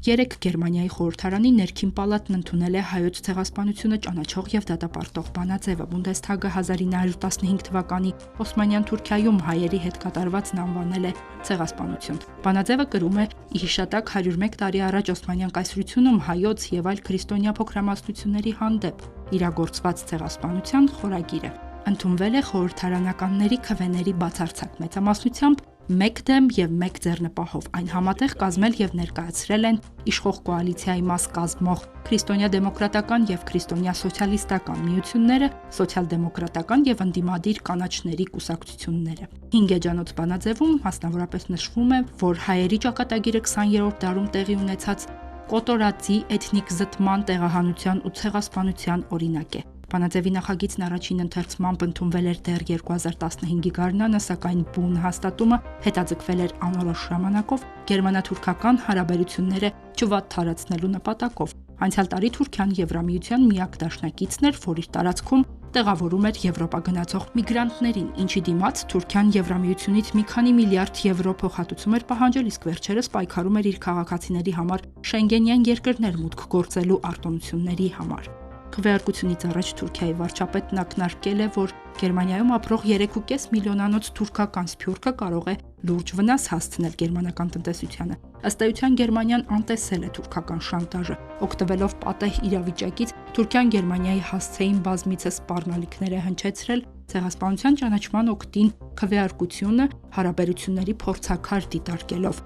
Երեկ Գերմանիայի խորհրդարանի ներքին պալատն ընդունել է հայոց ցեղասպանությունը ճանաչող եւ դատապարտող բանաձևը։ Բունդեսթագը 1915 թվականի Օսմանյան Թուրքիայում հայերի հետ կատարվածն անվանել է ցեղասպանություն։ Բանաձևը կրում է ի հիշատակ 101 տարի առաջ Օսմանյան կայսրությունում հայոց եւ այլ քրիստոնյա փոքրամասնությունների հանդեպ իրագործված ցեղասպանության խորագիրը։ Ընդունվել է խորհրդարանականների քվեների բացարձակ մեծամասնությամբ 1 դեմ եւ 1 ձեռնպահով, այն համատեղ կազմել եւ ներկայացրել են իշխող կոալիցիայի մաս կազմող քրիստոնյա դեմոկրատական եւ քրիստոնյա սոցիալիստական միությունները, սոցիալ-դեմոկրատական եւ ընդդիմադիր կանաչների կուսակցությունները։ 5 էջանոց բանաձևում մասնավորապես նշվում է, որ հայերի ճակատագիրը 20-րդ դարում տեղի ունեցած կոտորածի էթնիկ զտման, տեղահանության ու ցեղասպանության օրինակ է։ Բանաձևի նախագիծն առաջին ընթերցմամբ ընդունվել էր դեռ 2015-ի գարնանը, սակայն բուն հաստատումը հետաձգվել էր անորոշ ժամանակով գերմանա-թուրքական հարաբերությունները չվատ թարացնելու նպատակով։ Անցյալ տարի Թուրքիան Եվրամիության միակ դաշնակիցն էր, որ իր տարածքում տեղավորում էր Եվրոպա գնացող միգրանտներին, ինչի դիմաց Թուրքիան Եվրամիությունից մի քանի միլիարդ եվրո փոխհատուցում էր պահանջել, իսկ վերջերս պայքարում էր իր քաղաքացիների համար շենգենյան երկրներ մուտք գործելու արտոնությունների համար։ Քվեարկությունից առաջ Թուրքիայի վարչապետն ակնարկել է, որ Գերմանիայում ապրող 3.5 միլիոնանոց թուրքական սփյուռքը կարող է լուրջ վնաս հասցնել գերմանական տնտեսությանը։ Ըստ էության Գերմանիան անտեսել է թուրքական շանտաժը։ Օգտվելով պատեհ իրավիճակից Թուրքիան Գերմանիայի հասցեին բազմիցս սպառնալիքներ է հնչեցրել ցեղասպանության ճանաչման օգտին քվեարկությունը հարաբերությունների փորձաքար դիտարկելով։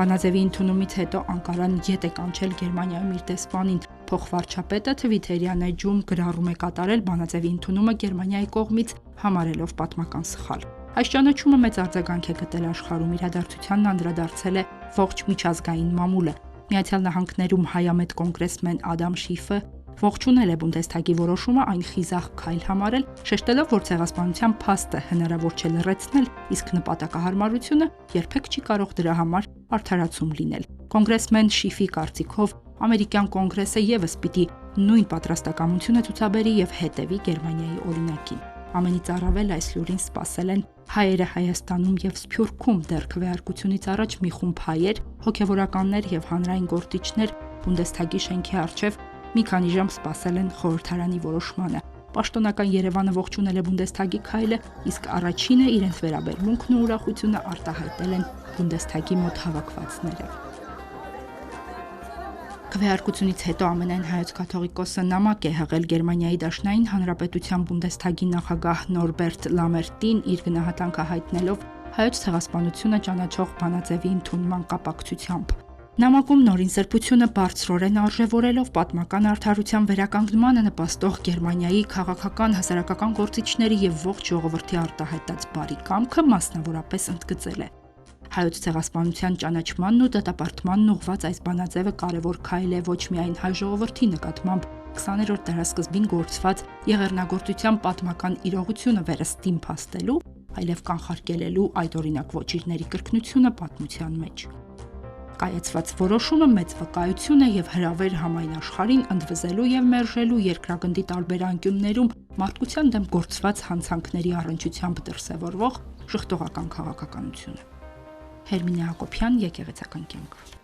Բանաձևի ընդունումից հետո Անկարան ետ է կանչել Գերմանիայում իր դեսպանին։ Փոխվարչապետը Թվիտերյան էջում գրառում է կատարել բանաձևի ընդունումը Գերմանիայի կողմից համարելով պատմական սխալ։ Այս ճանաչումը մեծ արձագանք է գտել աշխարհում, իրադարձությանն անդրադարձել է ողջ միջազգային մամուլը։ Միացյալ Նահանգներում հայամետ կոնգրեսմեն Ադամ Շիֆը ողջունել է Բունդեսթագի որոշումը, այն խիզախ քայլ համարել, շեշտելով, որ ցեղասպանության փաստը հնարավոր չէ լրացնել, իսկ նպատակահարմարությունը երբեք չի կարող դրա համար արդարացում լինել։ Կոնգրեսմեն Շիֆի կարծիքով ամերիկյան կոնգրեսը եւս պիտի նույն պատրաստակամությունը ցուցաբերի եւ հետևի Գերմանիայի օրինակին։ Ամենից առավել այս լուրին սպասել են հայերը Հայաստանում եւ Սփյուռքում դեռ քվեարկությունից առաջ մի խումբ հայեր, հոգեվորականներ եւ հանրային գործիչներ Բունդեսթագի շենքի առջեւ մի քանի ժամ սպասել են խորհրդարանի որոշմանը։ Պաշտոնական Երևանը ողջունել է Բունդեսթագի քայլը, իսկ առաջինը իրենց վերաբերմունքն ու ուրախությունը արտահայտել են Բունդեսթագի մոտ հավաքվածները։ Քվեարկությունից հետո ամենայն հայոց կաթողիկոսը նամակ է հղել Գերմանիայի Դաշնային Հանրապետության Բունդեսթագի նախագահ Նորբերտ Լամերտին իր գնահատանքը հայտնելով հայոց ցեղասպանությունը ճանաչող բանաձևի ընդունման կապակցությամբ։ Նամակում նորին սրբությունը բարձրորեն արժևորելով պատմական արդարության վերականգնմանը նպաստող Գերմանիայի քաղաքական հասարակական գործիչների եւ ողջ ժողովրդի արտահայտած բարի կամքը մասնավորապես ընդգծել է։ Հայոց ցեղասպանության ճանաչմանն ու դատապարտմանն ուղղված այս բանաձևը կարևոր քայլ է ոչ միայն հայ ժողովրդի նկատմամբ 20-րդ դարասկզբին գործված եղեռնագործության պատմական իրողությունը վերստին փաստելու, այլև կանխարգելելու այդ օրինակ ոչիրների կրկնությունը պատմության մեջ։ Կայացված որոշումը մեծ վկայություն է եւ հրավեր համայն աշխարհին ընդվզելու եւ մերժելու երկրագնդի տարբեր անկյուններում մարդկության դեմ գործված հանցանքների առնչությամբ դրսևորվող ժխտողական քաղաքականությունը։ Հերմինե Հակոբյան, Եկեղեցական կյանք։